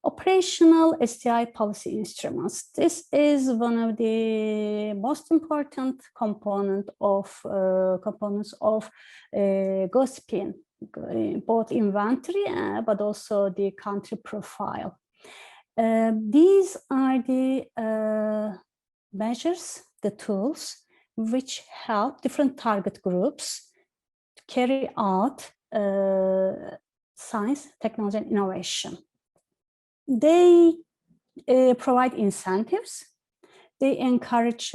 Operational STI policy instruments. This is one of the most important components of GOSPIN, both inventory but also the country profile. These are the measures, the tools, which help different target groups to carry out science, technology, and innovation. They provide incentives. They encourage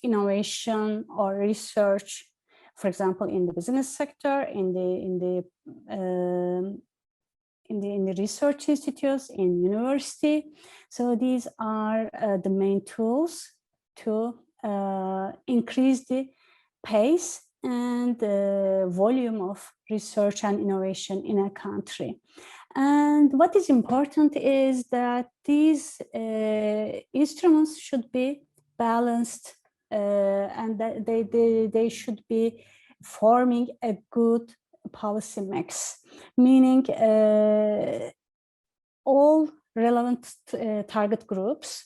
innovation or research, for example, in the business sector, in the research institutes, in university. So these are the main tools to increase the pace and the volume of research and innovation in a country. And what is important is that these instruments should be balanced and that they should be forming a good policy mix, meaning all relevant target groups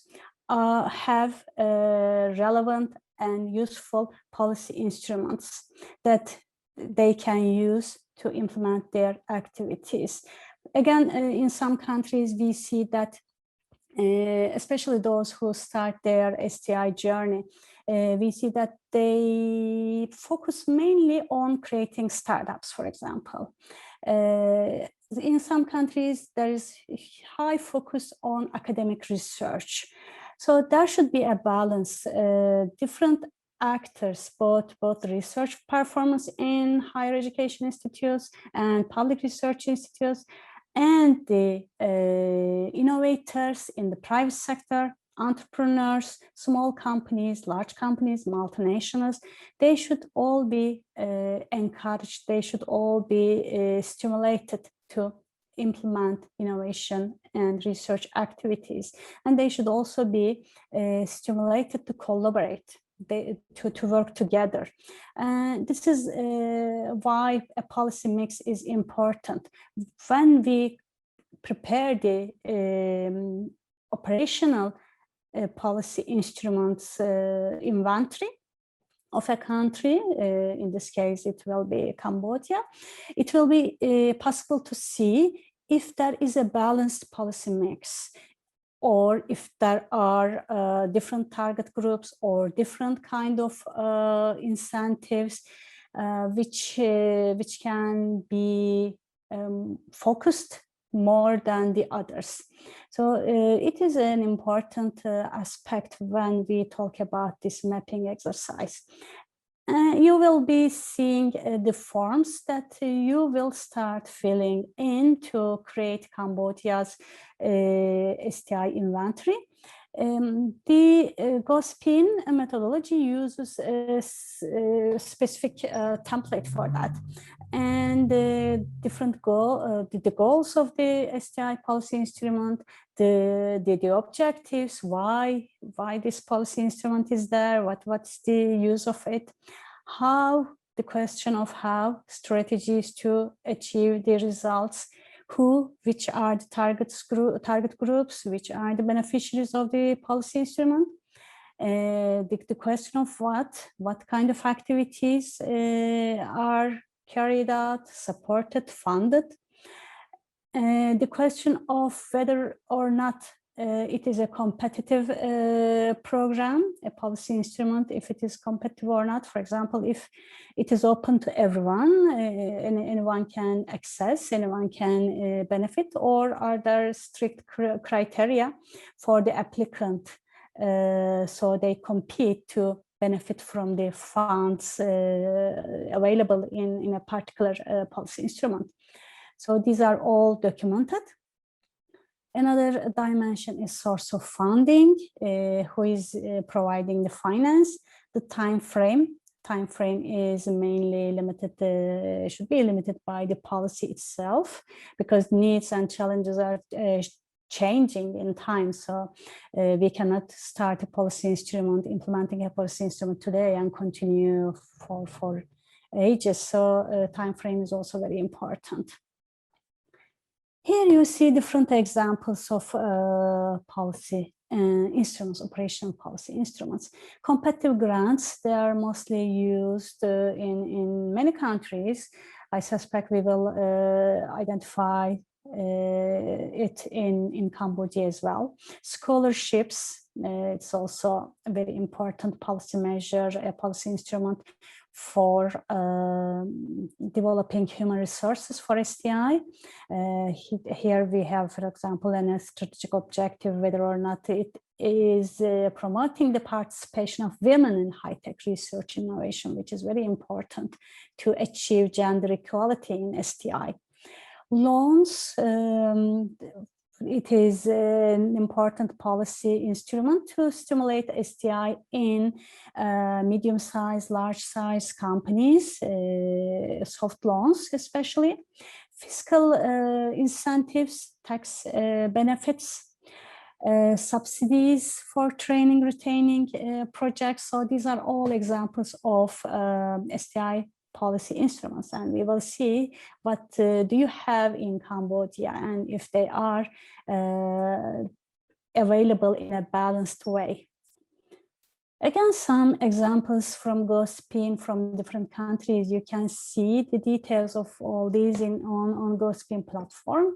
have relevant and useful policy instruments that they can use to implement their activities. Again, in some countries, we see that, especially those who start their STI journey, we see that they focus mainly on creating startups, for example. In some countries, there is high focus on academic research. So there should be a balance. Different actors, both research performance in higher education institutes and public research institutes, and the innovators in the private sector, entrepreneurs, small companies, large companies, multinationals, they should all be encouraged, they should all be stimulated to implement innovation and research activities. And they should also be stimulated to collaborate, to work together. This is why a policy mix is important. When we prepare the operational policy instruments inventory of a country, in this case it will be Cambodia, it will be possible to see if there is a balanced policy mix, or if there are different target groups or different kind of incentives which can be focused more than the others. So it is an important aspect when we talk about this mapping exercise. You will be seeing the forms that you will start filling in to create Cambodia's STI inventory. The GOSPIN methodology uses a specific template for that. And the goals of the STI policy instrument, the objectives, why this policy instrument is there, what's the use of it, the question of how strategies to achieve the results, which are the target groups, which are the beneficiaries of the policy instrument, the question of what kind of activities are carried out, supported, funded, the question of whether or not it is a competitive program, a policy instrument, if it is competitive or not. For example, if it is open to everyone, anyone can access, anyone can benefit, or are there strict criteria for the applicant so they compete to benefit from the funds available in a particular policy instrument. So these are all documented. Another dimension is source of funding, who is providing the finance. The time frame is mainly limited, should be limited by the policy itself, because needs and challenges are changing in time. So we cannot start a policy instrument, implementing a policy instrument today and continue for ages. So time frame is also very important. Here you see different examples of policy instruments, operational policy instruments. Competitive grants, they are mostly used in many countries. I suspect we will identify it in Cambodia as well. Scholarships, it's also a very important policy measure, a policy instrument for developing human resources for STI. Here we have, for example, a strategic objective, whether or not it is promoting the participation of women in high-tech research innovation, which is very important to achieve gender equality in STI. Loans, it is an important policy instrument to stimulate STI in medium-sized, large-sized companies, soft loans especially, fiscal incentives, tax benefits, subsidies for training, retaining projects. So these are all examples of STI policy instruments, and we will see what do you have in Cambodia and if they are available in a balanced way. Again, some examples from GoSpin from different countries. You can see the details of all these on GoSpin platform.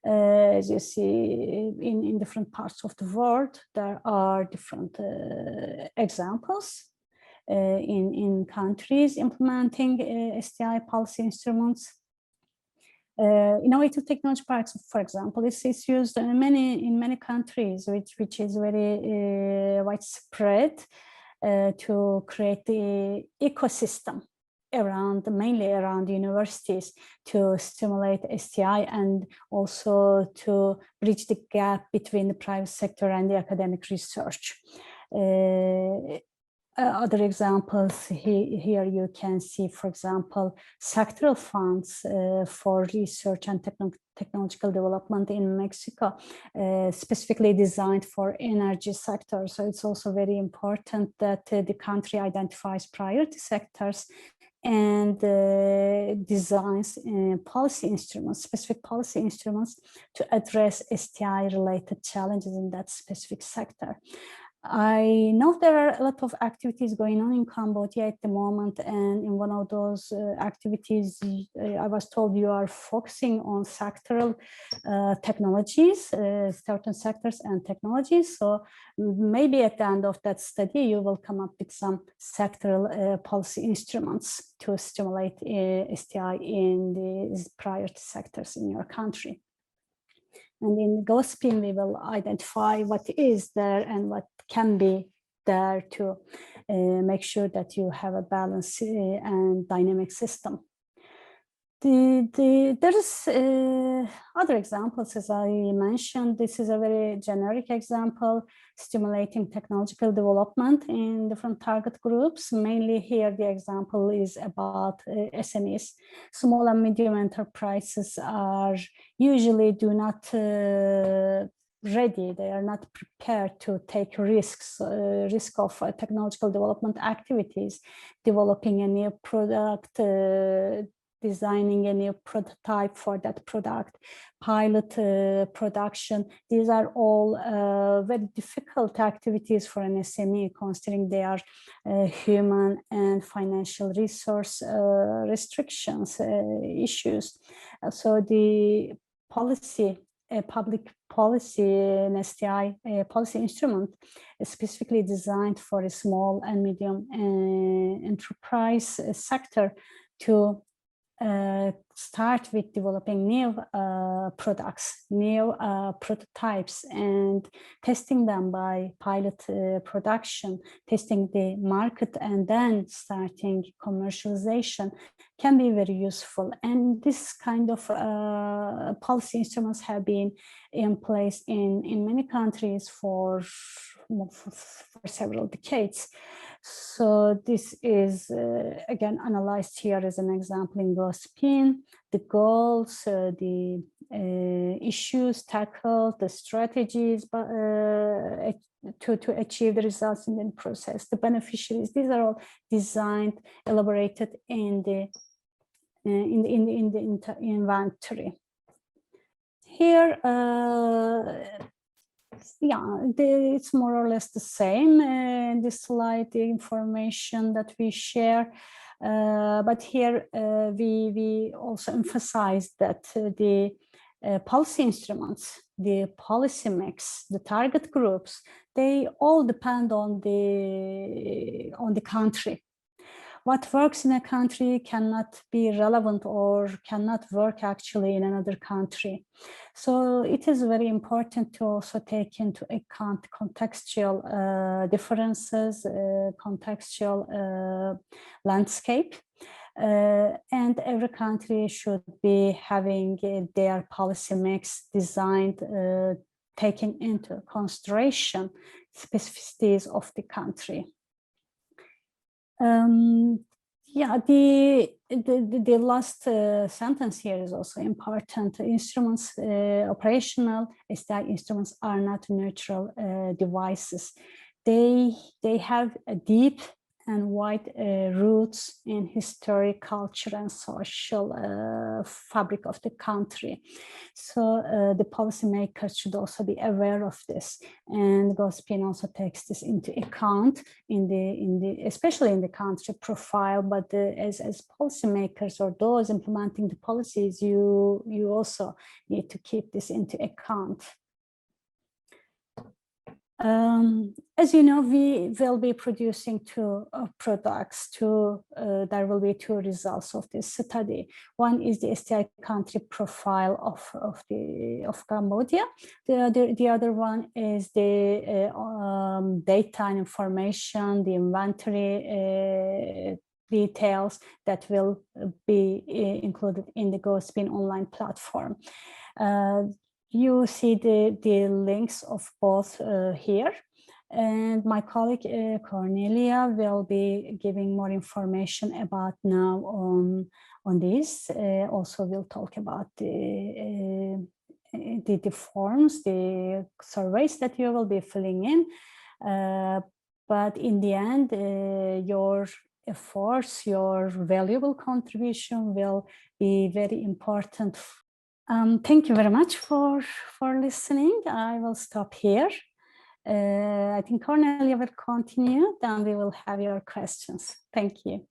As you see in different parts of the world, there are different examples in countries implementing STI policy instruments. Innovative technology parks, for example, is used in many countries, which is very widespread to create the ecosystem mainly around universities to stimulate STI and also to bridge the gap between the private sector and the academic research. Other examples here you can see, for example, sectoral funds for research and technological development in Mexico, specifically designed for energy sector. So it's also very important that the country identifies priority sectors and designs policy instruments, specific policy instruments to address STI-related challenges in that specific sector. I know there are a lot of activities going on in Cambodia at the moment, and in one of those activities, I was told you are focusing on sectoral technologies, certain sectors and technologies. So maybe at the end of that study, you will come up with some sectoral policy instruments to stimulate STI in these priority sectors in your country. And in GoSpin, we will identify what is there and what can be there to make sure that you have a balanced and dynamic system. There's other examples, as I mentioned. This is a very generic example, stimulating technological development in different target groups. Mainly here, the example is about SMEs. Small and medium enterprises are usually not ready. They are not prepared to take risk of technological development activities, developing a new product, designing a new prototype for that product, pilot production. These are all very difficult activities for an SME, considering they are human and financial resource restrictions issues. So the policy, public policy, an STI policy instrument is specifically designed for a small and medium enterprise sector to start with developing new products, new prototypes, and testing them by pilot production, testing the market, and then starting commercialization can be very useful. And this kind of policy instruments have been in place in many countries for several decades. So this is again analyzed here as an example in GoSpin, the goals, the issues tackled, the strategies to achieve the results in the process, the beneficiaries. These are all designed, elaborated in the inventory. Here, it's more or less the same. This slide, the information that we share, but here we also emphasize that the policy instruments, the policy mix, the target groups, they all depend on the country. What works in a country cannot be relevant or cannot work actually in another country. So it is very important to also take into account contextual differences, contextual landscape. And every country should be having their policy mix designed, taking into consideration specificities of the country. The last sentence here is also important. Instruments, operational STI instruments are not neutral devices. They have a deep and wide roots in history, culture, and social fabric of the country. So the policymakers should also be aware of this, and GOSPIN also takes this into account especially in the country profile. But as policymakers or those implementing the policies, you also need to keep this into account. As you know, we will be producing two products. There will be two results of this study. One is the STI country profile of Cambodia. The other one is the data and information, the inventory details that will be included in the GoSpin online platform. You see the links of both here, and my colleague Cornelia will be giving more information about now on this. Also, we'll talk about the forms, the surveys that you will be filling in. But in the end, your efforts, your valuable contribution will be very important. Thank you very much for listening. I will stop here. I think Cornelia will continue, then we will have your questions. Thank you.